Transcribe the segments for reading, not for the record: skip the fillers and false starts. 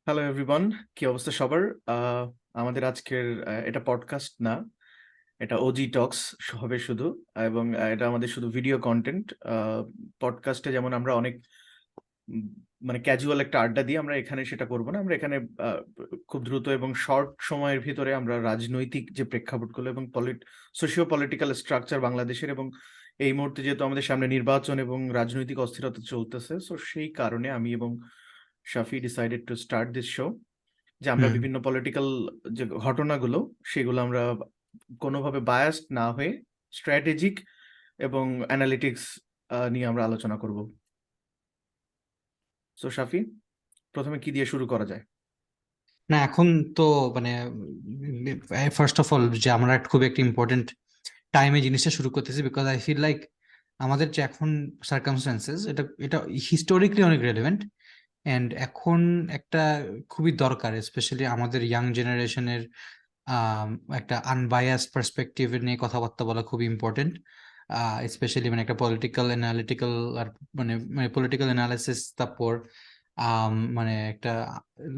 Hello everyone, কি অবস্থা সবার? আমাদের আজকের এটা পডকাস্ট না, এটা ওজি টক্স হবে শুধু। এবং এটা আমাদের শুধু ভিডিও কন্টেন্ট। পডকাস্টে যেমন আমরা অনেক উম, মানে ক্যাজুয়াল একটা আড্ডা দিই, আমরা এখানে সেটা করব না। আমরা এখানে খুব দ্রুত এবং শর্ট সময়ের ভিতরে আমরা রাজনৈতিক যে প্রেক্ষাপটগুলো এবং সোশিও পলিটিক্যাল স্ট্রাকচার বাংলাদেশের, এবং এই মুহূর্তে যেহেতু আমাদের সামনে নির্বাচন এবং রাজনৈতিক অস্থিরতা চলতেছে, সো সেই কারণে আমি এবং Shafi decided to start this show, যে আমরা হুম বিভিন্ন পলিটিক্যাল যে ঘটনাগুলো সেগুলো আমরা কোনোভাবে বায়াসড না হয়ে স্ট্র্যাটেজিক এবং অ্যানালিটিক্স নিয়ে আমরা আলোচনা করব। সো শাফি, প্রথমে কি দিয়ে শুরু করা যায়? না এখন তো মানে ফার্স্ট অফ অল যে আমরা খুব একটা ইম্পর্টেন্ট টাইমে জিনিসটা শুরু করতেছি, বিকজ আই ফিল লাইক আমাদের যে এখন সার্কামস্টান্সেস এটা এটা হিস্টোরিক্যালি অনেক রেলেভেন্ট। অ্যান্ড এখন একটা খুবই দরকার, স্পেশালি আমাদের ইয়াং জেনারেশনের একটা আনবায়াসড পার্সপেক্টিভ নিয়ে কথাবার্তা বলা খুবই ইম্পর্টেন্ট। স্পেশালি মানে একটা পলিটিক্যাল অ্যানালিটিক্যাল আর মানে মানে পলিটিক্যাল অ্যানালিসিস, তারপর মানে একটা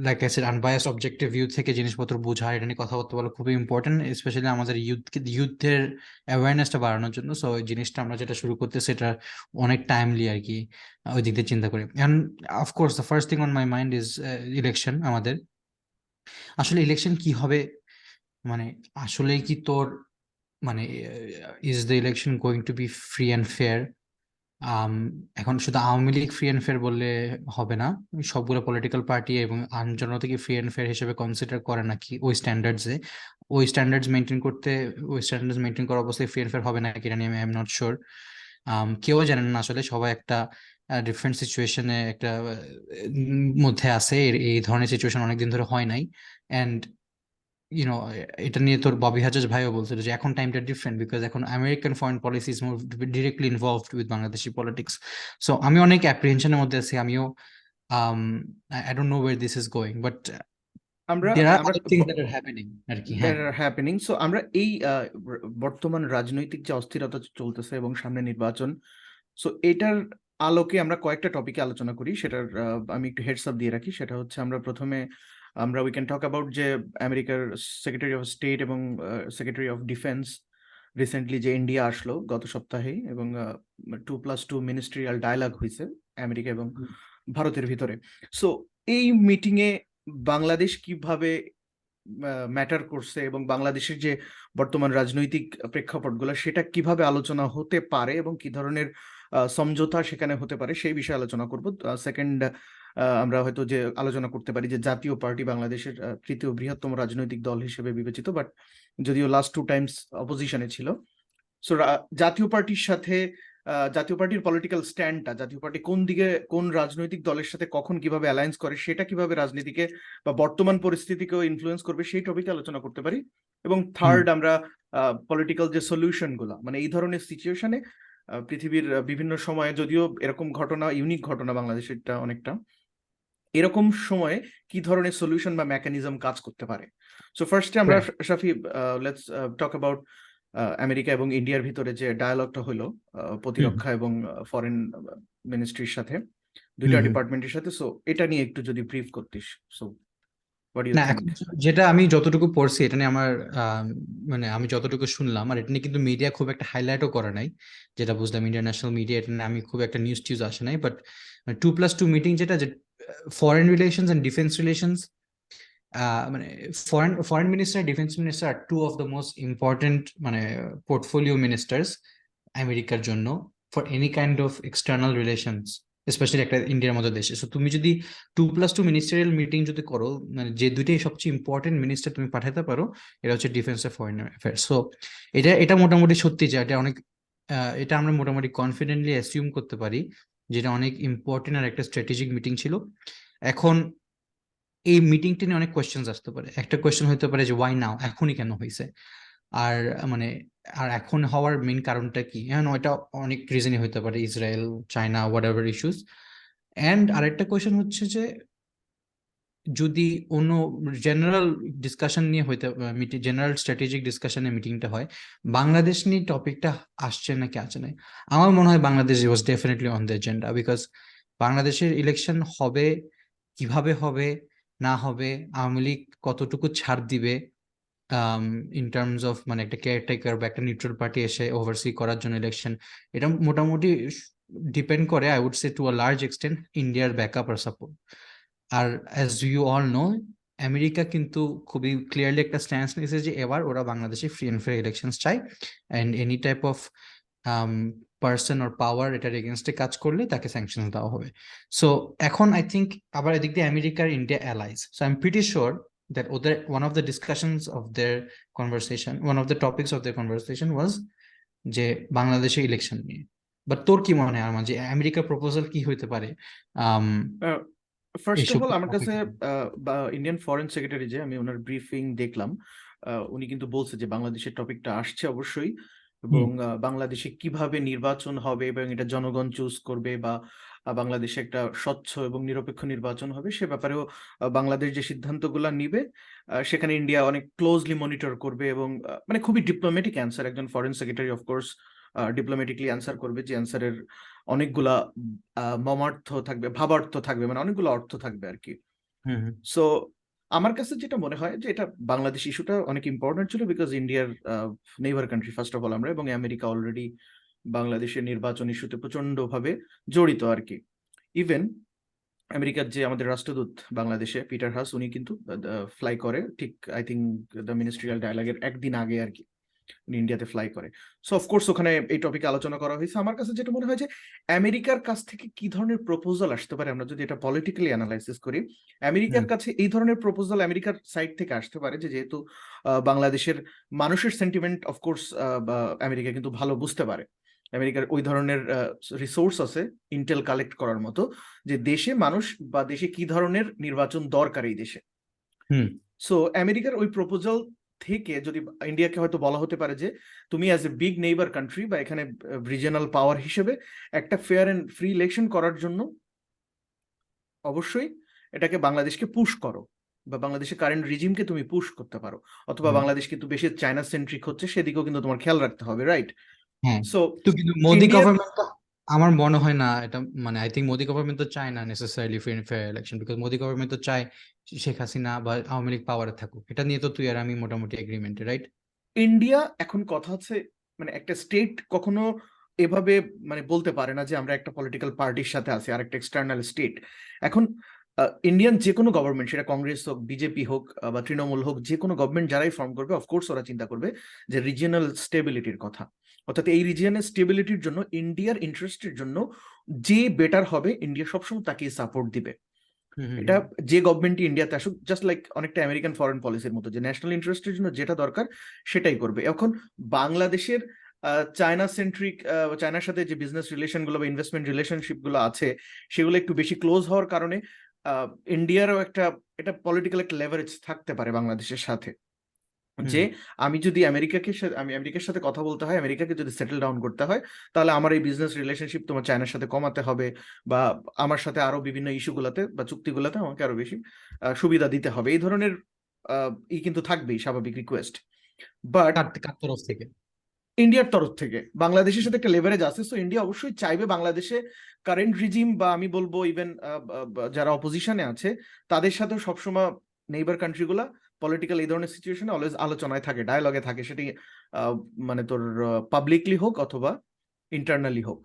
like I said unbiased objective view থেকে জিনিসপত্র বোঝা, এটা নিয়ে কথাবার্তা বলা খুবই ইম্পর্টেন্ট, স্পেশালি আমাদের ইউথের অ্যাওয়ারনেসটা বাড়ানোর জন্য। সো ওই জিনিসটা আমরা যেটা শুরু করতে সেটা অনেক টাইমলি আর কি, ওই দিক দিয়ে চিন্তা করি। And of course the first thing on my mind is election. আমাদের আসলে ইলেকশন কি হবে, মানে আসলেই কি তোর মানে is the election going to be free and fair? এখন শুধু Awami League free and fair বললে হবে না, সবগুলো পলিটিক্যাল পার্টি এবং জনতা কি ফ্রি অ্যান্ড ফেয়ার হিসেবে কনসিডার করে নাকি ওই স্ট্যান্ডার্ডস মেনটেন করতে, ওই স্ট্যান্ডার্ডস মেনটেন করা অবস্থায় ফ্রি অ্যান্ড ফেয়ার হবে না কি, এটা নিয়ে আই এম নট শিওর। কেউ জানেন না আসলে, সবাই একটা ডিফারেন্ট সিচুয়েশনে একটা মধ্যে আছে। এই ধরনের সিচুয়েশন অনেকদিন ধরে হয় নাই। অ্যান্ড ইউনো, এটা নিয়ে তোর ববি হাজাজ ভাইও বলছিল যে এখন টাইমটা ডিফারেন্ট, বিকজ এখন American foreign policy is more directly involved with Bangladeshi politics. So আমি অনেক অ্যাপ্রিহেনশনের মধ্যে আছি। আমিও I don't know where this is going, but আমরা দেয়ার আর আমরা other things that are happening আর কি। হ্যাঁ, হ্যাপেনিং। সো আমরা এই বর্তমান রাজনৈতিক যে অস্থিরতা চলতেছে এবং সামনে নির্বাচন, সো এটার আলোকে আমরা কয়েকটা টপিকে আলোচনা করি। সেটার আমি একটু হেডস আপ দিয়ে রাখি। সেটা হচ্ছে আমরা প্রথমে উই ক্যান টক অ্যাবাউট যে আমেরিকার সেক্রেটারি অফ স্টেট এবং সেক্রেটারি অফ ডিফেন্স রিসেন্টলি যে ইন্ডিয়া আসলো গত সপ্তাহেই, এবং 2+2 মিনিস্ট্রিয়াল ডায়ালগ হয়েছে আমেরিকা এবং ভারতের ভিতরে। সো এই মিটিংয়ে বাংলাদেশ কিভাবে ম্যাটার করছে এবং বাংলাদেশের যে বর্তমান রাজনৈতিক প্রেক্ষাপটগুলো সেটা কিভাবে আলোচনা হতে পারে এবং কি ধরনের সমঝোতা সেখানে হতে পারে সেই বিষয়ে আলোচনা করব। সেকেন্ড, আমরা হয়তো যে আলোচনা করতে পারি যে জাতীয় পার্টি বাংলাদেশের তৃতীয় বৃহত্তম রাজনৈতিক দল হিসেবে বিবেচিত, বাট যদিও লাস্ট 2 টাইমস অপোজিশনে ছিল। সো জাতীয় পার্টির সাথে জাতীয় পার্টির পলিটিক্যাল স্ট্যান্ডটা, জাতীয় পার্টি কোন দিকে কোন রাজনৈতিক দলের সাথে কখন কিভাবে অ্যালায়েন্স করে, সেটা কিভাবে রাজনীতিকে বা বর্তমান পরিস্থিতিকেও ইনফ্লুয়েন্স করবে সেই টপিকে আলোচনা করতে পারি। এবং হুম। থার্ড, আমরা পলিটিক্যাল যে সলিউশন গুলা, মানে এই ধরনের সিচুয়েশনে পৃথিবীর বিভিন্ন সময়ে, যদিও এরকম ঘটনা ইউনিক ঘটনা বাংলাদেশেরটা অনেকটা, এরকম সময়ে কি ধরনের সলিউশন বা মেকানিজম কাজ করতে পারে। সো ফার্স্টে আমরা Right. Shafi, let's talk about America এবং ইন্ডিয়ার ভিতরে যে ডায়ালগটা হলো হুম প্রতিরক্ষা এবং ফরেন মিনিস্ট্রির সাথে, দুইটা হুম হুম। ডিপার্টমেন্টের সাথে। সো এটা নিয়ে একটু যদি ব্রিফ করতিস। সো হোয়াট ইউ না থিঙ্ক? এখন যেটা আমি যতটুকু পড়ছি এটা নিয়ে আমার মানে আমি যতটুকু শুনলাম, আর এটা নিয়ে কিন্তু মিডিয়া খুব একটা হাইলাইটও করে নাই, যেটা বুঝলাম ইন্টারন্যাশনাল মিডিয়া এটা নিয়ে আমি খুব একটা নিউজ টিউজ আসে নাই। বাট 2+2 মিটিং যেটা, যে foreign relations and defence relations, মানে ফরেন মিনিস্টার, ডিফেন্স মিনিস্টার আর two of the most important মানে পোর্টফোলিও মিনিস্টার্স আমেরিকার জন্য for any kind of external relations, specially একটা ইন্ডিয়ার মতো দেশে। সো তুমি যদি 2+2 মিনিস্টারিয়াল মিটিং যদি করো, মানে যে দুইটাই সবচেয়ে ইম্পর্টেন্ট মিনিস্টার তুমি পাঠাতে পারো, এটা হচ্ছে ডিফেন্স আর ফরেন অ্যাফেয়ার্স। সো এটা মোটামুটি সত্যি যে এটা অনেক এটা আমরা মোটামুটি কনফিডেন্টলি অ্যাসিউম করতে পারি যেটা অনেক ইম্পর্টেন্ট আর একটা স্ট্র্যাটেজিক মিটিং ছিল। এখন এই মিটিংটা নিয়ে অনেক কোয়েশ্চেন্স আসতে পারে। একটা কোয়েশ্চেন হতে পারে যে ওয়াই নাও, এখনই কেন হয়েছে, আর মানে আর এখন হওয়ার মেইন কারণটা কি। হ্যাঁ, এটা অনেক রিজনই হতে পারে, Israel, China, what ever issues. And আরেকটা কোয়েশ্চেন হচ্ছে যে যদি অন্য জেনারেল ডিসকাশন নিয়ে হইতে, জেনারেল স্ট্র্যাটেজিক ডিসকাশনে মিটিংটা হয়, বাংলাদেশ নিয়ে টপিকটা আসছে নাকি আছে না। আমার মনে হয় Bangladesh was definitely on the agenda, because বাংলাদেশের ইলেকশন হবে, কিভাবে হবে, না হবে, আওয়ামী লীগ কতটুকু ছাড় দিবে ইন টার্মস অফ মানে একটা কেয়ারটেকার বা একটা নিউট্রাল পার্টি এসে ওভারসি করার জন্য ইলেকশন, এটা মোটামুটি ডিপেন্ড করে I would say to a large extent ইন্ডিয়ার ব্যাকআপ আর সাপোর্ট। আর as you all know, America কিন্তু খুবই ক্লিয়ারলি একটা স্ট্যান্স নিয়েছে যে এবার ওরা বাংলাদেশে ফ্রি অ্যান্ড ফেয়ার ইলেকশনস চায়, and any type of person or power এটার এগেনস্টে কাজ করলে তাকে স্যাংশন দেওয়া হবে। সো এখন আই থিঙ্ক আবার এদিক দিয়ে আমেরিকার India allies, so I am pretty sure that other one of the discussions of their conversation, one of the topics of their conversation was যে বাংলাদেশে ইলেকশন নিয়ে। বাট তোর কি মনে হয় আমার যে আমেরিকার প্রপোজাল কি হইতে পারে ফার্স্ট অফ এইসব অল আমার কাছে topic? ইন্ডিয়ান ফরেন সেক্রেটারি যে আমি ওনার ব্রিফিং দেখলাম, উনি কিন্তু বলছে যে বাংলাদেশের টপিকটা আসছে অবশ্যই, এবং বাংলাদেশে কিভাবে নির্বাচন হবে এবং এটা জনগণ চুজ করবে, বা বাংলাদেশে একটা স্বচ্ছ এবং নিরপেক্ষ নির্বাচন হবে সে ব্যাপারেও বাংলাদেশ যে সিদ্ধান্তগুলো নিবে সেখানে ইন্ডিয়া অনেক ক্লোজলি মনিটর করবে, এবং মানে খুবই ডিপ্লোম্যাটিক অ্যান্সার, একজন foreign secretary of course diplomatically answer করবে, যে অ্যান্সারের অনেকগুলা মর্মার্থ থাকবে, ভাবার্থ থাকবে, মানে অনেকগুলো অর্থ থাকবে আর কি। সো আমার কাছে যেটা মনে হয় যে এটা বাংলাদেশ ইস্যুটা অনেক ইম্পর্টেন্ট ছিল, বিকজ ইন্ডিয়ার neighbour country first of all আমরা, এবং আমেরিকা অলরেডি বাংলাদেশের নির্বাচন ইস্যুতে প্রচন্ড ভাবে জড়িত আর কি। ইভেন আমেরিকার যে আমাদের রাষ্ট্রদূত বাংলাদেশে পিটার হাস, উনি কিন্তু ফ্লাই করে ঠিক আই থিঙ্ক দ্য মিনিস্ট্রিয়াল ডায়ালগের একদিন আগে আর কি, উনি ইন্ডিয়াতে ফ্লাই করে। সো অফকোর্স ওখানে এই টপিকে আলোচনা করা হয়েছে। আমার কাছে যেটা মনে হয় যে আমেরিকার কাছ থেকে কি ধরনের প্রপোজাল আসতে পারে, আমরা যদি এটা পলিটিক্যালি অ্যানালাইসিস করি, আমেরিকার কাছে এই ধরনের প্রপোজাল আমেরিকার সাইড থেকে আসতে পারে যে যেহেতু বাংলাদেশের মানুষের সেন্টিমেন্ট অফকোর্স আমেরিকা কিন্তু ভালো বুঝতে পারে। আমেরিকার ওই ধরনের রিসোর্স আছে ইন্টেল কালেক্ট করার মতো, যে দেশে মানুষ বা দেশে কি ধরনের নির্বাচন দরকার এই দেশে। সো আমেরিকার ওই প্রপোজাল থেকে যদি ইন্ডিয়াকে হয়তো বলা হতে পারে যে তুমি as a big neighbour country বা এখানে রিজিয়নাল পাওয়ার হিসেবে একটা ফেয়ার এন্ড ফ্রি ইলেকশন করার জন্য অবশ্যই এটাকে বাংলাদেশকে পুশ করো, বা বাংলাদেশের কারেন্ট রিজিমকে তুমি পুশ করতে পারো, অথবা বাংলাদেশ কিন্তু বেশি চায়না সেন্ট্রিক হচ্ছে সেদিকেও কিন্তু তোমার খেয়াল রাখতে হবে, রাইট? হ্যাঁ, সো তো কিন্তু মোদি ইন্ডিয়ার গভর্নমেন্ট তো, আমার মনে হয় না এটা, মানে আই থিঙ্ক মোদি গভর্নমেন্ট তো চায় না necessarily free and fair election, because Modi government তো চায় শেখ হাসিনা বা আওয়ামী লীগ পাওয়ারে থাকুক। এটা নিয়ে তো তুই আর আমি মোটামুটি এগ্রিমেন্টে, রাইট? ইন্ডিয়া এখন কথা হচ্ছে, মানে একটা স্টেট কখনো এভাবে মানে বলতে পারে না যে আমরা একটা পলিটিক্যাল পার্টির সাথে আছি আর একটা এক্সটার্নাল স্টেট। এখন ইন্ডিয়ান যে কোনো গভর্নমেন্ট, সেটা কংগ্রেস হোক, বিজেপি হোক, বা তৃণমূল হোক, যে কোনো গভর্নমেন্ট যারাই ফর্ম করবে অফকোর্স ওরা চিন্তা করবে যে রিজিয়নাল স্টেবিলিটির কথা, অর্থাৎ এই রিজিয়নের স্টেবিলিটির জন্য ইন্ডিয়ার ইন্টারেস্টের জন্য যে বেটার হবে ইন্ডিয়া সবসময় তাকে সাপোর্ট দিবে। এটা যে গভর্নমেন্টই ইন্ডিয়াতে আসুক, জাস্ট লাইক অনেকটা আমেরিকান ফরেন পলিসির মতো, যে ন্যাশনাল ইন্টারেস্টের জন্য যেটা দরকার সেটাই করবে। এখন বাংলাদেশের চায়না সেন্ট্রিক, চায়নার সাথে যে বিজনেস রিলেশন গুলো বা ইনভেস্টমেন্ট রিলেশনশিপ গুলো আছে সেগুলো একটু বেশি ক্লোজ হওয়ার কারণে ইন্ডিয়ারও একটা এটা পলিটিক্যাল একটা লেভারেজ থাকতে পারে বাংলাদেশের সাথে, যে আমি যদি আমি আমেরিকার সাথে কথা বলতে হয়, আমেরিকাকে যদি সেটেল ডাউন করতে হয়, তাহলে আমার এই বিজনেস রিলেশনশিপ তোমার চায়নার সাথে কমাতে হবে, বা আমার সাথে আরো বিভিন্ন ইস্যুগুলোতে বা চুক্তিগুলোতে আমাকে আরো বেশি সুবিধা দিতে হবে, এই ধরনের কিন্তু থাকবেই স্বাভাবিক রিকোয়েস্ট। বাট কার তরফ থেকে? ইন্ডিয়ার তরফ থেকে বাংলাদেশের সাথে একটা লেভারেজ আছে, সো ইন্ডিয়া অবশ্যই চাইবে বাংলাদেশে কারেন্ট রিজিম বা আমি বলবো ইভেন যারা অপোজিশনে আছে তাদের সাথেও সবসময় নেইবার কান্ট্রিগুলা পলিটিক্যাল এই ধরনের সিচুয়েশনে অলওয়েজ আলোচনায় থাকে, ডায়ালগে থাকে, সেটি মানে তোর পাবলিকলি হোক অথবা ইন্টারনালি হোক।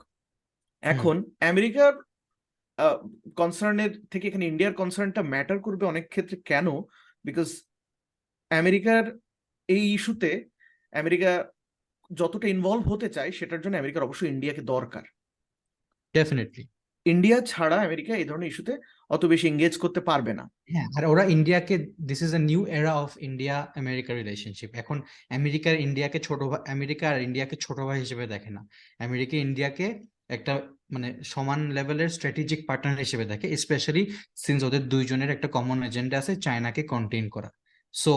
এখন আমেরিকার কনসার্নের থেকে এখানে ইন্ডিয়ার কনসার্নটা ম্যাটার করবে অনেক ক্ষেত্রে। কেন? বিকজ আমেরিকার এই ইস্যুতে আমেরিকা যতটা ইনভলভ হতে চায় সেটার জন্য আমেরিকার অবশ্যই ইন্ডিয়াকে দরকার। ডেফিনেটলি। ইন্ডিয়া ছাড়া আমেরিকা এই ধরনের ইস্যুতে অত বেশি এঙ্গেজ করতে পারবে না। হ্যাঁ, আর ওরা ইন্ডিয়াকে, this is a new era of India America relationship. এখন আমেরিকা আর ইন্ডিয়াকে ছোট ভাই হিসেবে দেখে না। আমেরিকা ইন্ডিয়াকে একটা মানে সমান লেভেলের স্ট্র্যাটেজিক পার্টনার হিসেবে দেখে, স্পেশালি সিন্স ওদের দুইজনের একটা কমন এজেন্ডা আছে, চায়নাকে কন্টেইন করা। সো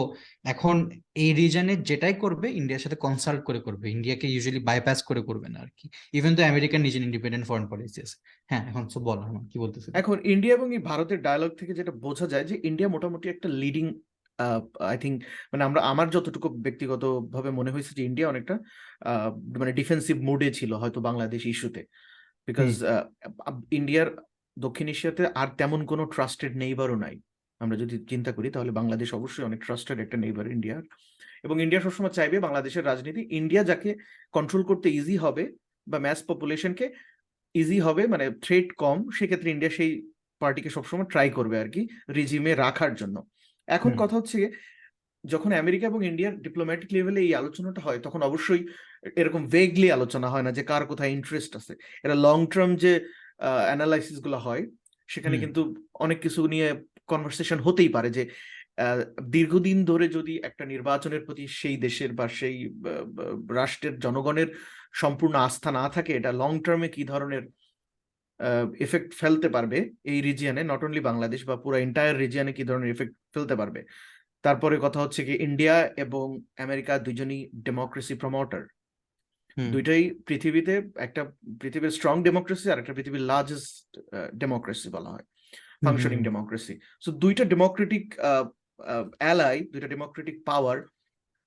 এখন এই রিজনে যেটাই করবে ইন্ডিয়ার সাথে কনসাল্ট করে করবে, ইন্ডিয়াকে ইউজুয়ালি বাইপাস করে করবে না আর কি, ইভেন তো আমেরিকার নিজের ইন্ডিপেন্ডেন্ট ফরেন পলিসি আছে। হ্যাঁ, এখন সব বল আমার কি বলতেছে। এখন ইন্ডিয়া এবং এই ভারতের ডায়ালগ থেকে যেটা বোঝা যায় যে ইন্ডিয়া মোটামুটি একটা লিডিং, আই থিঙ্ক, মানে আমার যতটুকু ব্যক্তিগত ভাবে মনে হয়েছে যে ইন্ডিয়া অনেকটা মানে ডিফেন্সিভ মোডে ছিল হয়তো বাংলাদেশ ইস্যুতে, বিকজ ইন্ডিয়ার দক্ষিণ এশিয়াতে আর তেমন কোনো ট্রাস্টেড নেইবারও নাই আমরা যদি চিন্তা করি, তাহলে বাংলাদেশ অবশ্যই অনেক ট্রাস্টেড একটা নেইবার ইন্ডিয়ার, এবং ইন্ডিয়া সবসময় চাইবে বাংলাদেশের রাজনীতি ইন্ডিয়া যাকে কন্ট্রোল করতে ইজি হবে বা ম্যাস পপুলেশনকে ইজি হবে, মানে থ্রেট কম, সেক্ষেত্রে ইন্ডিয়া সেই পার্টিকে সবসময় ট্রাই করবে আর কি রিজিমে রাখার জন্য। এখন হুম কথা হচ্ছে যখন আমেরিকা এবং ইন্ডিয়ার ডিপ্লোম্যাটিক লেভেলে এই আলোচনাটা হয়, তখন অবশ্যই এরকম ভেগলি আলোচনা হয় না যে কার কোথায় ইন্টারেস্ট আছে। এটা লং টার্ম যে অ্যানালাইসিস গুলো হয়, সেখানে হুম কিন্তু অনেক কিছু নিয়ে কনভারসেশন হতেই পারে যে দীর্ঘদিন ধরে যদি একটা নির্বাচনের প্রতি সেই দেশের বা সেই রাষ্ট্রের জনগণের সম্পূর্ণ আস্থা না থাকে, এটা লং টার্মে কি ধরনের এফেক্ট ফেলতে পারবে এই রিজিয়নে, নট অনলি বাংলাদেশ বা পুরো এন্টায়ার রিজিয়নে কি ধরনের এফেক্ট ফেলতে পারবে। তারপরে কথা হচ্ছে কি, ইন্ডিয়া এবং আমেরিকা দুজনই ডেমোক্রেসি প্রমোটার, হুম দুইটাই পৃথিবীতে, একটা পৃথিবীর স্ট্রং ডেমোক্রেসি আর একটা পৃথিবীর লার্জেস্ট ডেমোক্রেসি বলা হয়, হুম হুম ফাংশনিং হুম, ডেমোক্রেসি। সো দুইটা ডেমোক্রেটিক অ্যালাই, দুইটা ডেমোক্রেটিক পাওয়ার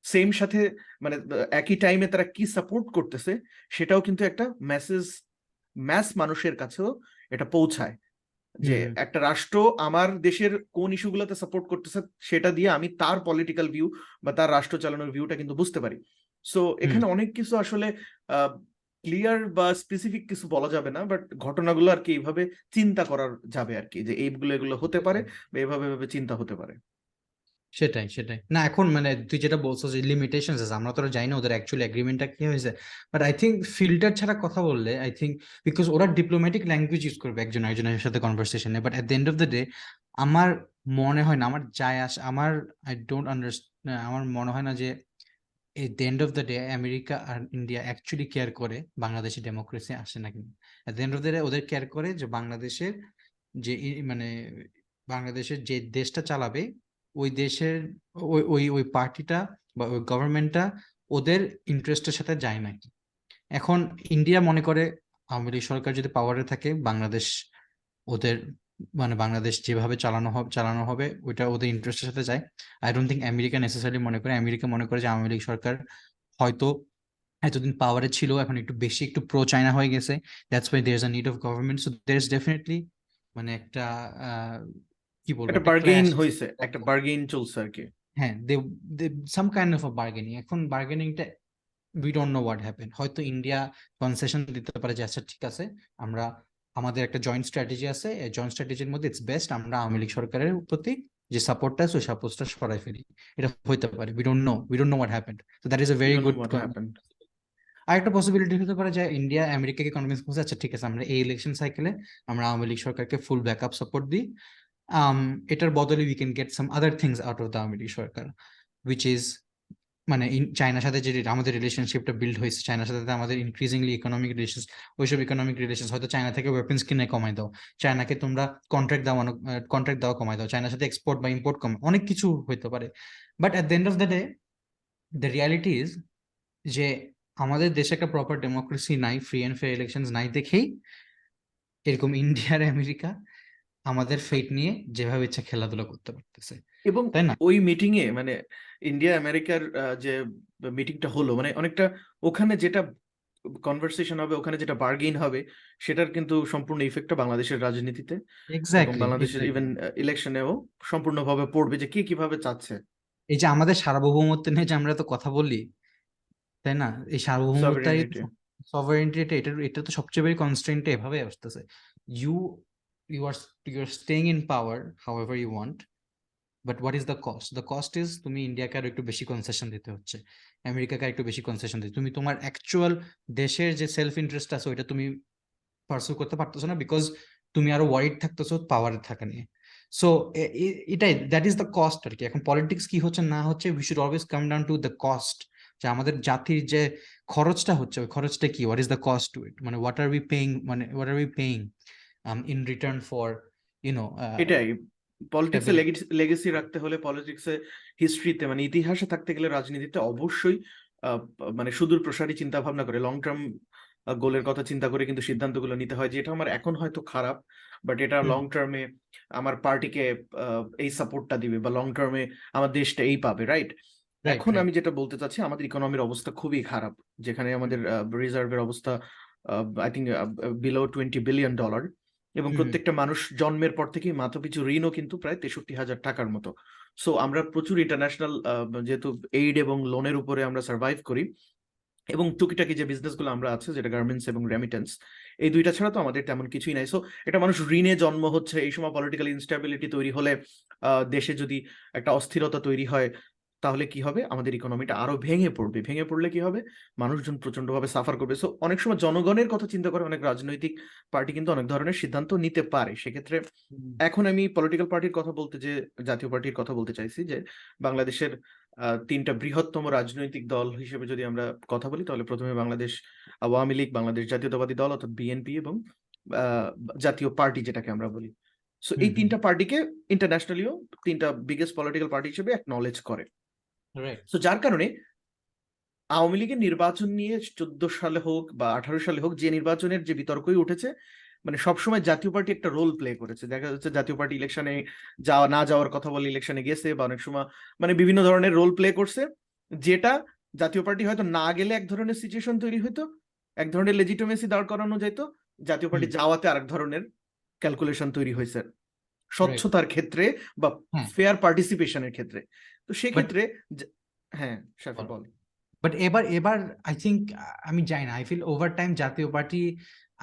সেম সাথে, মানে একই টাইমে তারা কি সাপোর্ট করতেছে, সেটাও কিন্তু একটা মেসেজ ম্যাস মানুষের কাছেও এটা পৌঁছায় হুম, যে হুম, একটা রাষ্ট্র আমার দেশের কোন ইস্যুগুলোতে সাপোর্ট করতেছে, সেটা দিয়ে আমি তার পলিটিক্যাল ভিউ বা তার রাষ্ট্র চালানোর ভিউটা কিন্তু বুঝতে পারি। সো হুম। এখানে অনেক কিছু আসলে ক্লিয়ার বা স্পেসিফিক কিছু বলা যাবে না, বাট ঘটনাগুলো আর কি এইভাবে চিন্তা করার যাবে আর কি, যে এইগুলো এগুলো হতে পারে বা এভাবে এভাবে চিন্তা হতে পারে। সেটাই সেটাই না, এখন মানে তুই যেটা বলছো যে লিমিটেশনস আছে, আমরা তো আর জানি না ওদের অ্যাকচুয়ালি এগ্রিমেন্টটা কি হয়েছে, বাট আই থিঙ্ক ফিল্টার ছাড়া কথা বললে আই থিঙ্ক, বিকজ ওরা ডিপ্লোম্যাটিক ল্যাঙ্গুয়েজ ইউজ করবে একজন একজনের সাথে কনভারসেশনে, but at the end of the day আমার মনে হয় না, আমার যায় আসে, আমার আই ডোন্ট আন্ডারস্ট্যান্ড, আমার মনে হয় না যে at the end of the day America আর ইন্ডিয়া অ্যাকচুয়ালি কেয়ার করে বাংলাদেশে ডেমোক্রেসি আসে না কিনা। At the end of the day ওদের কেয়ার করে যে বাংলাদেশের যে মানে বাংলাদেশের যে দেশটা চালাবে ওই দেশের ওই ওই ওই পার্টিটা বা ওই গভর্নমেন্টটা ওদের ইন্টারেস্টের সাথে যায় নাকি। এখন ইন্ডিয়া মনে করে আওয়ামী লীগ সরকার যদি পাওয়ারে থাকে বাংলাদেশ ওদের মানে বাংলাদেশ যেভাবে চালানো হবে ওইটা ওদের ইন্টারেস্টের সাথে যায়। I don't think America necessary মনে করে, আমেরিকা মনে করে যে আওয়ামী লীগ সরকার হয়তো এতদিন পাওয়ারে ছিল, এখন একটু বেশি একটু প্রো চায়না হয়ে গেছে, that's why there is a need of government, so there is definitely মানে একটা কি বলবো একটা একটা বার্গেইন ক্ল্যাশ। হয়েছে, একটা বার্গেইন চলছে আর কি। হ্যাঁ, they some kind of a bargaining, এখন বার্গেনিংটা we don't know what happen, হয়তো ইন্ডিয়া কনসেশন দিতে পারে যে আচ্ছা ঠিক আছে, আমরা আমাদের একটা জয়েন্ট স্ট্র্যাটেজি আছে, এই জয়েন্ট স্ট্র্যাটেজির মধ্যে ইটস বেস্ট আমরা আওয়ামী লীগ সরকারের প্রতি যে সাপোর্টটা আছে ওই সাপোর্টটা সরাই ফেলি, এটা হইতে পারে, we don't know what happened, so that is a we very don't know good. What happened. আরেকটা পসিবিলিটি হতে পারে যে ইন্ডিয়া আমেরিকাকে কনভিন্স করছে আচ্ছা ঠিক আছে আমরা এই ইলেকশন সাইকেলে আমরা আওয়ামী লীগ সরকারকে ফুল ব্যাকআপ সাপোর্ট দিই, এটার বদলে we can get some other things out of the Awami League Sarkar, which is মানে চায়নার সাথে যে আমাদের রিলেশনশিপটা বিল্ড হয়েছে, চায়নার সাথে আমাদের ইনক্রিজিংলি ইকোনমিক রিলেশন, ওইসব ইকোনমিক রিলেশন হয়তো চায়না থেকে ওয়েপন্স কিনে কমাই দাও, চায়নাকে তোমরা কন্ট্রাক্ট দেওয়া কমাই দাও, চায়নার সাথে এক্সপোর্ট বা ইম্পোর্ট কম, অনেক কিছু হইতে পারে। But at the end of the day the reality is যে আমাদের দেশে একটা প্রপার ডেমোক্রেসি নাই, ফ্রি অ্যান্ড ফেয়ার ইলেকশনস নাই দেখেই এরকম ইন্ডিয়ার আমেরিকা আমাদের ফেট নিয়ে যেভাবে ইচ্ছা খেলাধুলা করতে পারতেছে, এবং তাই না? ওই মিটিং এ, মানে ইন্ডিয়া আমেরিকার যে মিটিংটা হলো, মানে অনেকটা ওখানে যেটা কনভারসেশন হবে, ওখানে যেটা বার্গেইন হবে, সেটার কিন্তু সম্পূর্ণ ইফেক্টটা বাংলাদেশের রাজনীতিতে এবং এক্স্যাক্টলি বাংলাদেশের ইভেন এক্স্যাক্টলি। ইলেকশনেও সম্পূর্ণভাবে পড়বে, যে কে কিভাবে চাচ্ছে। এই যে আমাদের সার্বভৌমত্ব নিয়ে যে আমরা তো কথা বলি, তাই না, এই সার্বভৌমত্বটাই সভারেনিটি। সভারেন্টি, এটা তো সবচেয়ে বেশি কনস্ট্রেন্ট এভাবে আসতেছে। You you are you are staying in power however you want, but what is the cost? The cost is তুমি ইন্ডিয়াকে আরো একটু বেশি কনসেশন দিতে হচ্ছে, আমেরিকাকে আর একটু বেশি কনসেশন দিতে, তুমি তোমার অ্যাকচুয়াল দেশের যে সেলফ ইন্টারেস্ট আছে ওইটা তুমি পার্সু করতে পারতেছো না, বিকজ তুমি আরো ওয়ারিড থাকতেছো পাওয়ারে থাকা নিয়ে। সো এটাই দ্যাট ইজ দ্য কস্ট আর কি। এখন পলিটিক্স কি হচ্ছে না হচ্ছে, we should always come down to the cost, যে আমাদের জাতির যে খরচটা হচ্ছে ওই খরচটা কি, what is the cost to it, মানে হোয়াট আর উই পেইং, মানে what are we paying in return for you know এটাই, পলিটিক্সে স্টেবিলিটি। লেগেসি রাখতে হলে, পলিটিক্সে হিস্ট্রিতে, মানে ইতিহাসে থাকতে গেলে, রাজনীতিতে অবশ্যই মানে সুদূর প্রসারী চিন্তা ভাবনা করে, লং টার্ম গোলের কথা চিন্তা করে কিন্তু সিদ্ধান্তগুলো নিতে হয়, যে এটা আমার এখন হয়তো খারাপ, বাট এটা হুম লং টার্মে আমার পার্টিকে এই সাপোর্টটা দিবে, বা লং টার্মে আমার দেশটা এই পাবে, রাইট? রাইট এখন রাইট। আমি যেটা বলতে চাচ্ছি, আমাদের ইকোনমির অবস্থা খুবই খারাপ, যেখানে আমাদের রিজার্ভের অবস্থা আই থিঙ্ক বিলো $20 বিলিয়ন, এবং প্রত্যেকটা মানুষ জন্মের পর থেকেই মাথাপিছু ঋণও কিন্তু প্রায় 63,000 টাকার মতো। সো আমরা প্রচুর ইন্টারন্যাশনাল যেহেতু এইড এবং লোনের উপরে আমরা সার্ভাইভ করি, এবং টুকিটাকি যে বিজনেসগুলো আমরা আছে যেটা গার্মেন্টস এবং রেমিটেন্স, এই দুইটা ছাড়া তো আমাদের তেমন কিছুই নাই। সো এটা মানুষ ঋণে জন্ম হচ্ছে। এই সময় পলিটিক্যাল ইনস্টেবিলিটি তৈরি হলে, দেশে যদি একটা অস্থিরতা তৈরি হয়, তাহলে কি হবে? আমাদের ইকোনমিটা আরো ভেঙে পড়বে। ভেঙে পড়লে কি হবে? মানুষজন প্রচন্ডভাবে সাফার করবে। সো অনেক সময় জনগণের কথা চিন্তা করে অনেক রাজনৈতিক পার্টি কিন্তু অনেক ধরনের সিদ্ধান্ত নিতে পারে। সেক্ষেত্রে এখন আমি পলিটিক্যাল পার্টির কথা বলতে, যে জাতীয় পার্টির কথা বলতে চাইছি, যে বাংলাদেশের তিনটা বৃহত্তম রাজনৈতিক দল হিসেবে যদি আমরা কথা বলি, তাহলে প্রথমে বাংলাদেশ আওয়ামী লীগ, বাংলাদেশ জাতীয়তাবাদী দল অর্থাৎ বিএনপি, এবং জাতীয় পার্টি যেটাকে আমরা বলি। সো এই তিনটা পার্টিকে ইন্টারন্যাশনালিও তিনটা বিগেস্ট পলিটিক্যাল পার্টি হিসেবে অ্যাকনলেজ করে। সো যার কারণে আওয়ামী লীগের নির্বাচন নিয়ে 14 সালে হোক বা 18 সালে হোক, যে নির্বাচনের যে বিতর্কই উঠেছে, মানে সবসময় জাতীয় পার্টি একটা রোল প্লে করেছে। দেখা যাচ্ছে জাতীয় পার্টি ইলেকশনে যাওয়া না যাওয়ার কথা বলে ইলেকশনে গেছে, বা অনেক সময় মানে বিভিন্ন ধরনের রোল প্লে করছে, যেটা জাতীয় পার্টি হয়তো না গেলে এক ধরনের সিচুয়েশন তৈরি হইতো, এক ধরনের লেজিটিমেসি দাঁড় করানো যেত, জাতীয় পার্টি যাওয়াতে আরেক ধরনের ক্যালকুলেশন তৈরি হয়েছে স্বচ্ছতার ক্ষেত্রে বা ফেয়ার পার্টিসিপেশনের ক্ষেত্রে। তো সেক্ষেত্রে হ্যাঁ, শাফি বল। বাট এবার আই থিঙ্ক, আমি জানি না, I feel over time Jatiya Party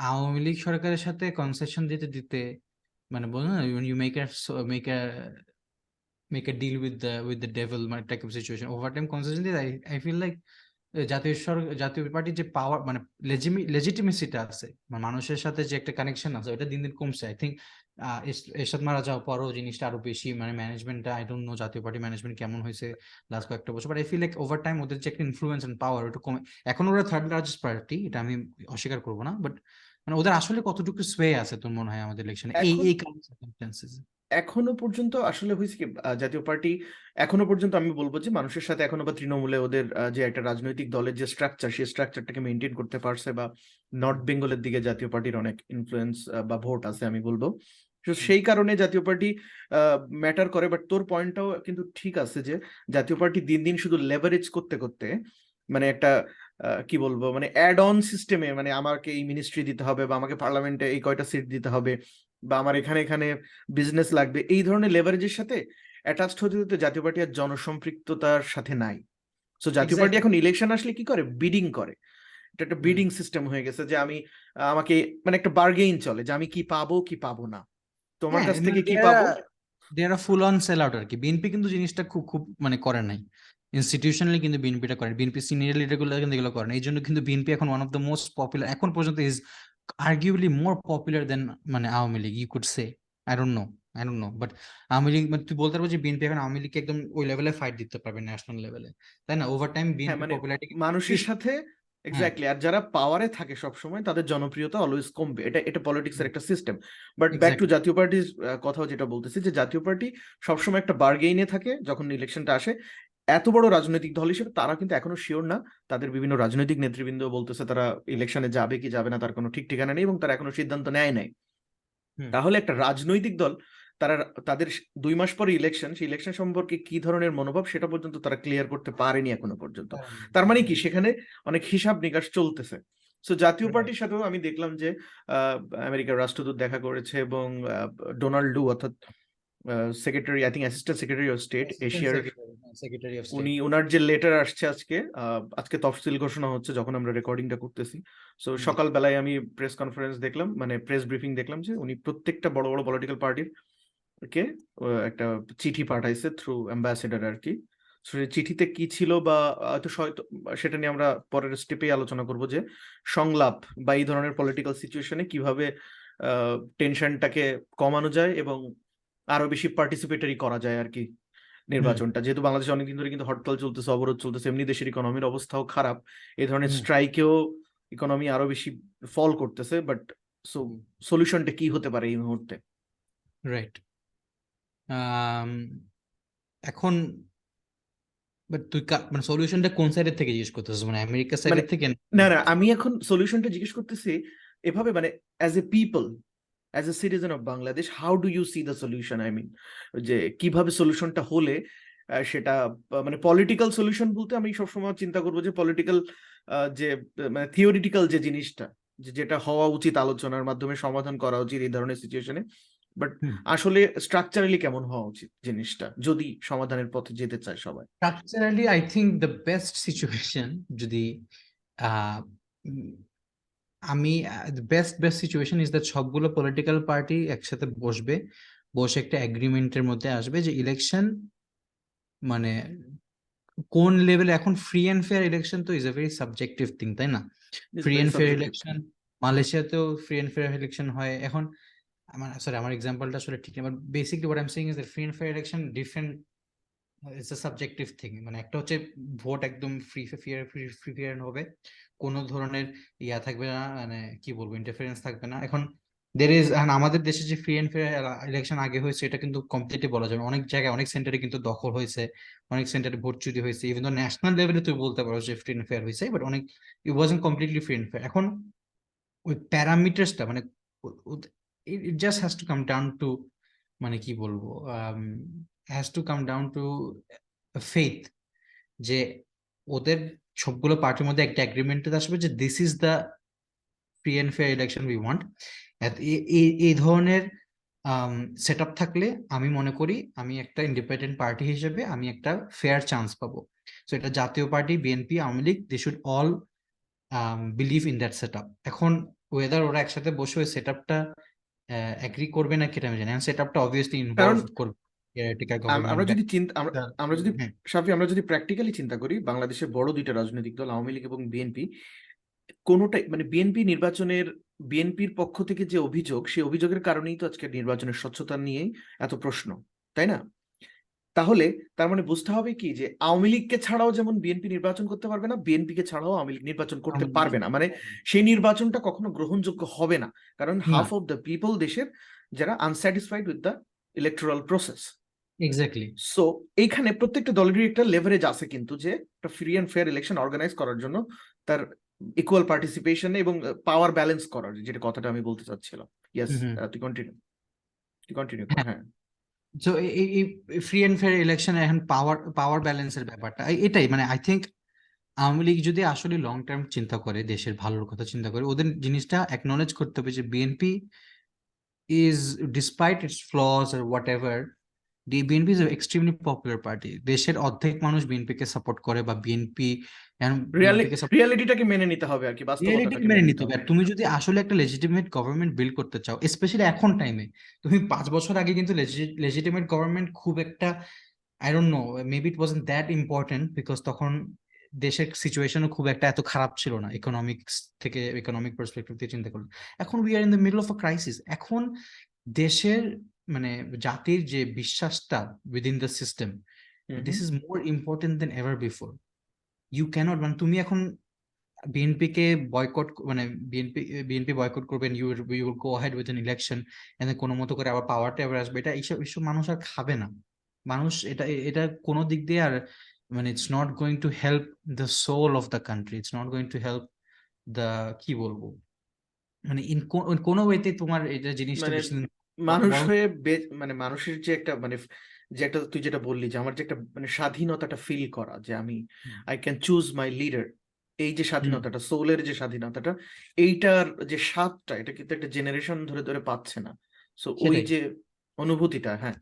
Awami League সরকারের সাথে কনসেশন দিতে দিতে, মানে বলো না, you make a deal with the devil, মানে type of situation, over time concession দিতে আই ফিল লাইক জাতীয় পার্টির যে পাওয়ার, মানে লেজিটিমেসিটা আছে, মানে মানুষের সাথে যে একটা কানেকশন আছে, ওটা দিন দিন কমছে। আই থিঙ্ক এরশাদ মারা যাওয়ার পরও জিনিসটা আরো বেশি, মানে ম্যানেজমেন্টটা, I don't know Jatiya Party management কেমন হয়েছে লাস্ট কয়েকটা বছর, but I feel like over time ওদের যে একটা ইনফ্লুয়েন্স এন্ড পাওয়ার, ওটা কমে। এখন ওরা থার্ড লার্জেস্ট পার্টি, এটা আমি অস্বীকার করবো না, বাট মানে ওদের আসলে কতটুকু সোয়ে আছে তোর মনে হয় আমাদের ইলেকশনে এই সার্কামস্ট্যান্সেস? এখনো পর্যন্ত আসলে হয়েছে কি, জাতীয় পার্টি এখনো পর্যন্ত আমি বলবো যে মানুষের সাথে এখনো, বা তৃণমূলে ওদের যে একটা রাজনৈতিক দলের যে স্ট্রাকচার, সেই স্ট্রাকচারটাকে মেনটেন করতে পারছে, বা নর্থ বেঙ্গলের দিকে জাতীয় পার্টির অনেক ইনফ্লুয়েন্স বা ভোট আছে আমি বলবো। তো সেই কারণে জাতীয় পার্টি ম্যাটার করে। বাট তোর পয়েন্টটাও কিন্তু ঠিক আছে, যে জাতীয় পার্টি দিন দিন শুধু লেভারেজ করতে করতে, মানে একটা কি বলবো, মানে অ্যাড অন সিস্টেমে, মানে আমাকে এই মিনিস্ট্রি দিতে হবে, বা আমাকে পার্লামেন্টে এই কয়টা সিট দিতে হবে, বা আমার এখানে এখানে বিজনেস লাগবে, এই ধরনের লেভারেজের সাথে অ্যাটাচড হতে হতে জাতীয় পার্টি আর জনসম্পৃক্ততার সাথে নাই। সো জাতীয় পার্টি এখন ইলেকশন আসলে কি করে? বিডিং করে। এটা একটা বিডিং সিস্টেম হয়ে গেছে, যে আমি আমাকে মানে একটা বার্গেইন চলে, যে আমি কি পাবো কি পাবো না, তোমার কাছ থেকে কি পাবো। দেয়ার ফুল অন সেল আউট আর কি। বিএনপি কিন্তু জিনিসটা খুব খুব মানে করে নাই ইনস্টিটিউশনালি, কিন্তু বিএনপিটা করে, বিএনপি সিনিয়র লিডার গুলো কিন্তু এগুলো করে না। এই জন্য কিন্তু বিএনপি এখন one of the most popular, এখন পর্যন্ত is arguably more popular than মানে Awami League, you could say. I don't know but Awami League, মানে তুই বলতে পারবো যে বিএনপি এখন আওয়ামী লীগকে একদম ওই লেভেলে ফাইট দিতে পারবে ন্যাশনাল লেভেলে, তাই না? ওভার টাইম হ্যাঁ, বিএনপি মানে পপুলারিটি মানুষের সাথে এক্স্যাক্টলি, আর যারা পাওয়ারে থাকে সব সময় তাদের জনপ্রিয়তা অলওয়েজ কমবে। এটা পলিটিক্স এর একটা সিস্টেম। বাট ব্যাক টু জাতীয় পার্টির কথা, যেটা বলতেছি, যে জাতীয় পার্টি সবসময় একটা বার্গেইনে থাকে যখন ইলেকশনটা আসে। এত বড় রাজনৈতিক দল হিসেবে তারা কিন্তু এখনো শিওর না। তাদের বিভিন্ন রাজনৈতিক নেতৃবৃন্দ বলতেছে তারা ইলেকশনে যাবে কি যাবে না তার কোনো ঠিক ঠিকানা নেই, এবং তারা এখনো সিদ্ধান্ত নেয় নাই। তাহলে একটা রাজনৈতিক দল, তারা তাদের 2 মাস পরে ইলেকশন, সেই ইলেকশন সম্পর্কে কি ধরনের মনোভাব সেটা পর্যন্ত তারা ক্লিয়ার করতে পারেনি এখনো পর্যন্ত। তার মানে কি, সেখানে অনেক হিসাব নিকাশ চলতেছে। সো জাতীয় পার্টির সাথেও আমি দেখলাম যে আমেরিকার রাষ্ট্রদূত দেখা করেছে, এবং ডোনাল্ড ডু অর্থাৎ secretary, I think assistant secretary of state এশিয়ার, ওনার যে লেটার আসছে আজকে, আজকে তফসিল ঘোষণা হচ্ছে যখন আমরা রেকর্ডিংটা করতেছি। সো সকালবেলায় আমি প্রেস কনফারেন্স দেখলাম, মানে প্রেস ব্রিফিং দেখলাম, যে উনি প্রত্যেকটা বড় বড় পলিটিক্যাল পার্টির কে একটা চিঠি পাঠাইছে থ্রু অ্যাম্বাসেডার আর কি। সেই চিঠিতে কি ছিল, বা হয়তো সেটা নিয়ে আমরা পরের স্টেপে আলোচনা করব, যে সংলাপ বা এই ধরনের পলিটিক্যাল সিচুয়েশনে কিভাবে টেনশনটাকে কমানো যায় এবং আরো বেশি পার্টিসিপেটরি করা যায় আর কি নির্বাচনটা। যেহেতু বাংলাদেশে অনেকদিন ধরে কিন্তু হরতাল চলতেছে, অবরোধ চলতেছে, এমনি দেশের ইকোনমির অবস্থাও খারাপ, এই ধরনের স্ট্রাইকেও ইকোনমি আরো বেশি ফল করতেছে। বাট সলিউশনটা কি হতে পারে এই মুহূর্তে? রাইট। এখন তুই মানে সলিউশনটা কোন সাইডের থেকে জিজ্ঞেস করতেছিস, মানে আমেরিকা সাইডের থেকে? না, আমি এখন সলিউশনটা জিজ্ঞেস করতেছি এভাবে, মানে as a people, as a citizen of Bangladesh, how do you see the solution? I mean, যে কিভাবে সলিউশনটা হলে সেটা, মানে পলিটিক্যাল সলিউশন বলতে আমি সবসময় চিন্তা করবো যে পলিটিক্যাল যে মানে থিওরিটিক্যাল যে জিনিসটা, যে যেটা হওয়া উচিত আলোচনার মাধ্যমে সমাধান করা উচিত এই ধরনের সিচুয়েশনে, বাট হুম। আসলে স্ট্রাকচারালি কেমন হওয়া উচিত জিনিসটা যদি সমাধানের পথে যেতে চায় সবাই? Structurally I think the best situation যদি আহ, উম, আমি বেস্ট সিচুয়েশন ইজ দ্যাট সবগুলো পলিটিক্যাল পার্টি একসাথে বসবে, বসে একটা এগ্রিমেন্টের মধ্যে আসবে যে ইলেকশন মানে কোন লেভেলে, এখন ফ্রি অ্যান্ড ফেয়ার ইলেকশন তো is a very subjective thing, তাই না? It's free very and fair subjective. Election মালয়েশিয়াতেও ফ্রি অ্যান্ড ফেয়ার ইলেকশন হয় এখন। সরি, আমার এক্সাম্পলটা আসলে ঠিক না, but basically what I am saying is that free and fair election different, it's a subjective thing. মানে একটা হচ্ছে ভোট একদম ফ্রি ফেয়ার হবে, কোনো ধরনের ইয়া থাকবে না, মানে কি বলবো, ইন্টারফারেন্স থাকবে না। এখন দের ইজ, আমাদের দেশে যে ফ্রি অ্যান্ড ফেয়ার ইলেকশন আগে হয়েছে এটা কিন্তু কমপ্লিটলি বলা যাবে না। অনেক জায়গায় অনেক সেন্টারে কিন্তু দখল হয়েছে, অনেক সেন্টারে ভোট চুরি হয়েছে, ইভেন তো ন্যাশনাল লেভেলে তুই বলতে পারো যে ফ্রি অ্যান্ড ফেয়ার হয়েছে, বাট অনেক it wasn't completely free and fair. এখন ওই প্যারামিটার্সটা মানে it just has to come down to, মানে কি বলবো, has to come down to faith, যে ওদের সবগুলো পার্টির মধ্যে একটা এগ্রিমেন্টে আসবে যে this is the free and fair election we want. এই ধরনের সেট আপ থাকলে আমি মনে করি আমি একটা ইন্ডিপেন্ডেন্ট পার্টি হিসেবে আমি একটা ফেয়ার চান্স পাবো। সো এটা Jatiya Party, BNP, Awami League, they should all believe in that set up. এখন ওয়েদার ওরা একসাথে বসে ওই সেট আপটা এগ্রি করবে না কেটে আমি জানি, সেট আপটা অবভিয়াসলি কারণ ইনভলভ করবে কেয়ারটেকার আমরা গভর্নমেন্ট। যদি চিন্তা আমরা আমরা যদি হ্যাঁ। সাফি আমরা যদি প্র্যাকটিক্যালি চিন্তা করি, বাংলাদেশের বড় দুইটা রাজনৈতিক দল আওয়ামী লীগ এবং বিএনপি, কোনোটাই মানে বিএনপির পক্ষ থেকে যে অভিযোগ, সেই অভিযোগের কারণেই তো আজকে নির্বাচনের স্বচ্ছতা নিয়ে এত প্রশ্ন, তাই না? তাহলে তার মানে বুঝতে হবে কি যে আওয়ামী লীগকে ছাড়াও যেমন বিএনপি নির্বাচন করতে পারবে না, বিএনপি কে ছাড়াও আওয়ামী লীগ নির্বাচন করতে পারবে না, মানে সেই নির্বাচনটা কখনো গ্রহণযোগ্য হবে না, কারণ না, হাফ অফ দ্য পিপল দেশের যারা unsatisfied with the electoral process. Exactly. So এইখানে প্রত্যেকটা দলেরই একটা লেভারেজ আছে কিন্তু, যে একটা free and fair election organize করার জন্য তার ইকুয়াল পার্টিসিপেশন এবং পাওয়ার ব্যালেন্স করার, যেটা কথাটা আমি বলতে চাচ্ছিলাম। ইয়েস, তুই কন্টিনিউ কর, হ্যাঁ। তো এই ফ্রি অ্যান্ড ফেয়ার ইলেকশনে এখন পাওয়ার পাওয়ার ব্যালেন্সের ব্যাপারটা এটাই, মানে আই থিঙ্ক আওয়ামী লীগ যদি আসলে লং টার্ম চিন্তা করে, দেশের ভালোর কথা চিন্তা করে, ওদের জিনিসটা অ্যাকনলেজ করতে হবে যে BNP is, despite its flaws or whatever, BNP is extremely popular party. দেশের অর্ধেক মানুষ বিএনপি কে সাপোর্ট করে, বা বিএনপি বিএনপি কে রিয়ালিটিটাকে মেনে নিতে হবে আর কি, বাস্তবতাটাকে রিয়েলিটিকে মেনে মেনে নিতে নিতে হবে। হবে। আর তুমি যদি আসলে একটা লেজিটিমেট গভর্নমেন্ট বিল্ড করতে চাও, স্পেশালি এখন টাইমে, তুমি 5 বছর আগে কিন্তু লেজিটিমেট গভর্নমেন্ট খুব একটা, I don't no, maybe it wasn't that important because তখন দেশের সিচুয়েশনও খুব একটা এত খারাপ ছিল না, ইকোনমিক্স থেকে, ইকোনমিক পার্সপেক্টিভ থেকে চিন্তা করলে। এখন we are in the middle of a crisis. এখন দেশের মানে জাতির যে বিশ্বাসটা within the system, hmm this hmm. Is more important than ever before. You can't, মানে তুমি এখন বিএনপি কে বয়কট, মানে বিএনপি বয়কট করবেন, you will go ahead with an election, and কোনো মতো করে আবার পাওয়ারটা এবার আসবে, এটা এইসব এইসব মানুষ আর খাবে না। মানুষ এটা এটা কোনো দিক দিয়ে আর, মানে it's not going to help the soul of the country, it's not going to help the, কি বলবো, মানে কোনো ওয়েতে তোমার এটা জিনিসটা মানে বেশি দিন মানুষ বড়। হয়ে মানে মানুষের যে একটা মানে যে একটা তুই যেটা বললি যে আমার যে একটা মানে স্বাধীনতাটা ফিল করা, যে আমি I can choose my leader, এই যে হুম, স্বাধীনতাটা, সোলের যে স্বাধীনতাটা, এইটার যে স্বাদটা, এটা কিন্তু একটা জেনারেশন ধরে ধরে পাচ্ছে না। সো ওই সেটাই। যে অনুভূতিটা, হ্যাঁ।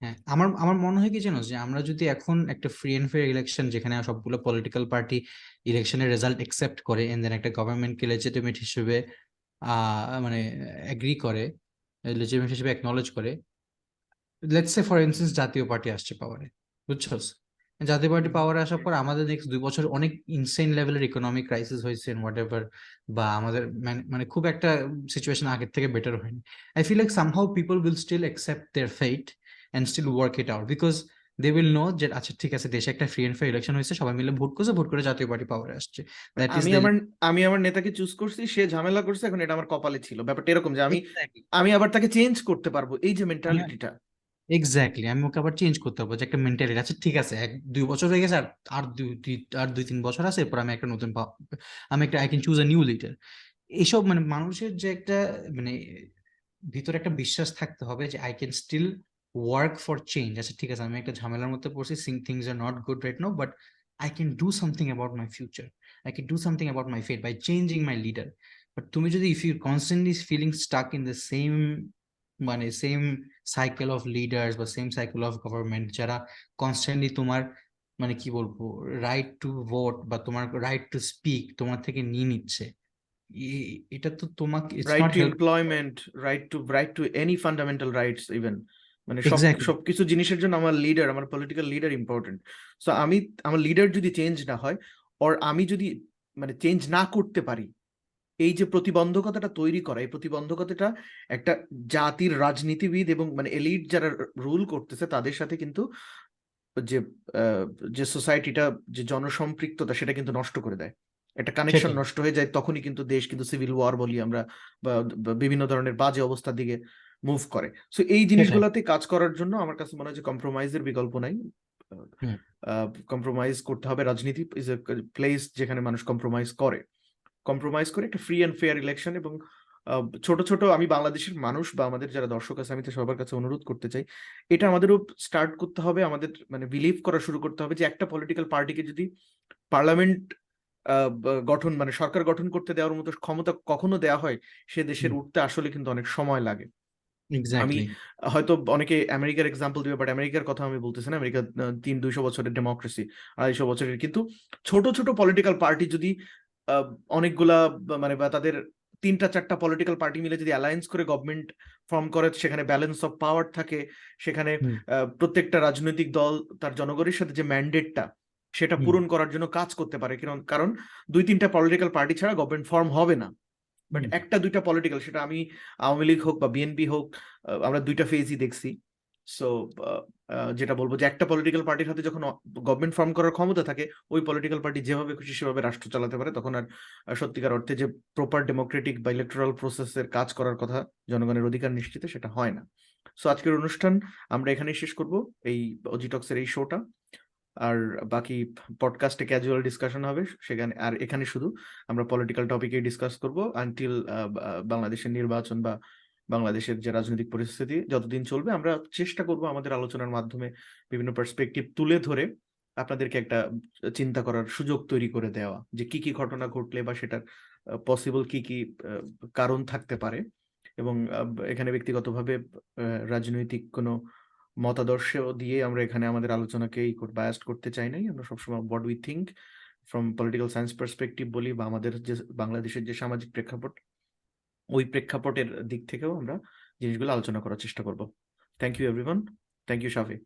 হ্যাঁ, আমার আমার মনে হয় কি জানো, যে আমরা যদি এখন একটা ফ্রি এন্ড ফেয়ার ইলেকশন, যেখানে সবগুলো পলিটিক্যাল পার্টি ইলেকশনের রেজাল্ট একসেপ্ট করে, এন্ড দেন একটা গভর্নমেন্টকে লেজিটিমেট হিসেবে মানে এগ্রি করে, লেজিটিমেট হিসেবে অ্যাকনলেজ করে, লেটস সে ফর ইনস্টেন্স জাতীয় পার্টি আসছে পাওয়ারে, বুঝছো? জাতীয় পার্টি পাওয়ারে আসার পর আমাদের নেক্সট 2 বছর অনেক ইনসেন লেভেলের ইকোনমিক ক্রাইসিস হয়েছে, হোয়াট এভার, বা আমাদের মানে খুব একটা সিচুয়েশন আগের থেকে বেটার হয়নি। I feel like somehow people will still accept their fate and still work it out, because they will know যে আচ্ছা ঠিক আছে, দেশে একটা ফ্রি এন্ড ফেয়ার ইলেকশন হয়েছে, সবাই মিলে ভোট করছে, ভোট করে জাতীয় পার্টি পাওয়ারে আসছে, মানে দ্যাট ইজ আমি দ্য। আমার আমি আমার নেতাকে চুজ করছি, সে ঝামেলা করছে, এখন এটা আমার কপালে ছিল, ব্যাপারটা এরকম যে আমি এক্স্যাক্টলি। আমি আবার তাকে চেঞ্জ করতে পারবো, এই যে মেন্টালিটিটা। এক্স্যাক্টলি, আমি ওকে আবার চেঞ্জ করতে পারবো, যে একটা মেন্টালিটি আছে, ঠিক আছে 1-2 বছর হয়ে গেছে, আর আর 2-3 বছর আছে, এরপর আমি একটা নতুন আমি একটা I can choose a new leader. এইসব মানে মানুষের যে একটা, মানে ভিতরে একটা বিশ্বাস থাকতে হবে যে I can still work for change. আচ্ছা ঠিক আছে, আমি একটা ঝামেলার মধ্যে পড়ছি, things are not good right now, but I can do something about my future, I can do something about my fate by changing my leader. But তুমি যদি if you constantly feeling stuck in the same মানে same cycle of leaders বা same cycle of government, যারা constantly তোমার মানে কি বলবো right to vote বা তোমার রাইট টু স্পিক তোমার থেকে নিয়ে নিচ্ছে, এটা তো তোমাকে it's right not to help. Employment, right to any fundamental rights even, মানে এক্স্যাক্টলি। সবকিছু জিনিসের জন্য আমার লিডার, আমার পলিটিক্যাল লিডার ইম্পর্টেন্ট। সো আমার লিডার যদি চেঞ্জ না হয়, অর আমি যদি মানে চেঞ্জ না করতে পারি, এই যে প্রতিবন্ধকতাটা তৈরি করা, এই প্রতিবন্ধকতাটা একটা জাতির রাজনীতিবিদ এবং মানে এলিট যারা রুল করতেছে তাদের সাথে কিন্তু যে আহ, যে সোসাইটিটা, যে জনসম্পৃক্ততা, সেটা কিন্তু নষ্ট করে দেয়। একটা কানেকশন সেটাই নষ্ট হয়ে যায়, তখনই কিন্তু দেশ কিন্তু সিভিল ওয়ার বলি আমরা, বা বিভিন্ন ধরনের বাজে অবস্থার দিকে মুভ করে। সো এই সেটাই। জিনিসগুলোতে কাজ করার জন্য আমার কাছে মনে হয় যে কম্প্রোমাইজের বিকল্প নাই। হুম কম্প্রোমাইজ করতে হবে, রাজনীতি ইজ এ প্লেস যেখানে মানুষ কম্প্রোমাইজ করে, একটা ফ্রি অ্যান্ড ফেয়ার ইলেকশন। এবং ছোট ছোট আমি বাংলাদেশের মানুষ বা আমাদের যারা দর্শক আছে, আমি তো সবার কাছে অনুরোধ করতে চাই, এটা আমাদেরও স্টার্ট করতে হবে, আমাদের মানে বিলিভ করা শুরু করতে হবে যে একটা পলিটিক্যাল পার্টিকে যদি পার্লামেন্ট গঠন মানে সরকার গঠন করতে দেওয়ার মতো ক্ষমতা কখনো দেওয়া হয়, সে দেশের হুম। উঠতে আসলে কিন্তু অনেক সময় লাগে। আমি এক্স্যাক্টলি। হয়তো অনেকে আমেরিকার এক্সাম্পল দিবে, বাট আমেরিকার কথা আমি বলতেছি না। আমেরিকা 200 বছরের ডেমোক্রেসি, 250 বছরের, কিন্তু ছোট ছোট পলিটিক্যাল পার্টি যদি আহ, অনেকগুলা মানে বা তাদের 3-4টা পলিটিক্যাল পার্টি মিলে যদি অ্যালায়েন্স করে গভর্নমেন্ট ফর্ম করে, সেখানে ব্যালেন্স অফ পাওয়ার থাকে, সেখানে হুম প্রত্যেকটা রাজনৈতিক দল তার জনগণের সাথে যে ম্যান্ডেটটা, সেটা হুম পূরণ করার জন্য কাজ করতে পারে। কারণ 2-3টা পলিটিক্যাল পার্টি ছাড়া গভর্নমেন্ট ফর্ম হবে না। বাট হুম একটা দুইটা পলিটিক্যাল, সেটা আমি আওয়ামী লীগ হোক বা বিএনপি হোক, আমরা দুইটা ফেজই দেখছি। সো যেটা বলবো যে একটা পলিটিক্যাল পার্টির হাতে যখন গভর্নমেন্ট ফর্ম করার ক্ষমতা থাকে, ওই পলিটিক্যাল পার্টি যেভাবে খুশি সেভাবে রাষ্ট্র চালাতে পারে, তখন আর সত্যিকার অর্থে যে প্রপার ডেমোক্রেটিক বা ইলেকট্রাল প্রসেসের কাজ করার কথা, জনগণের অধিকার নিশ্চিত, সেটা হয় না। সো আজকের অনুষ্ঠান আমরা এখানেই শেষ করব, এই অজিটক্সের এই শোটা। আর বাকি পডকাস্টে ক্যাজুয়াল ডিসকাশন হবে সেখানে, আর এখানে শুধু আমরা পলিটিক্যাল টপিকে ডিসকাস করব আনটিল বাংলাদেশের নির্বাচন বা বাংলাদেশের যে রাজনৈতিক পরিস্থিতি যতদিন চলবে। আমরা চেষ্টা করব আমাদের আলোচনার মাধ্যমে বিভিন্ন পার্সপেক্টিভ তুলে ধরে আপনাদেরকে একটা চিন্তা করার সুযোগ তৈরি করে দেওয়া, যে কি কি ঘটনা ঘটলে বা সেটার পসিবল কি কি কারণ থাকতে পারে। এবং এখানে ব্যক্তিগতভাবে রাজনৈতিক কোনো মতাদর্শ দিয়ে আমরা এখানে আমাদের আলোচনাকে বায়াস্ট করতে চাই নাই। আমরা সবসময় what we think from political science perspective বলি, বা আমাদের যে বাংলাদেশের যে সামাজিক প্রেক্ষাপট, ওই প্রেক্ষাপটের দিক থেকেও আমরা জিনিসগুলো আলোচনা করার চেষ্টা করব। Thank you everyone. Thank you Shafi.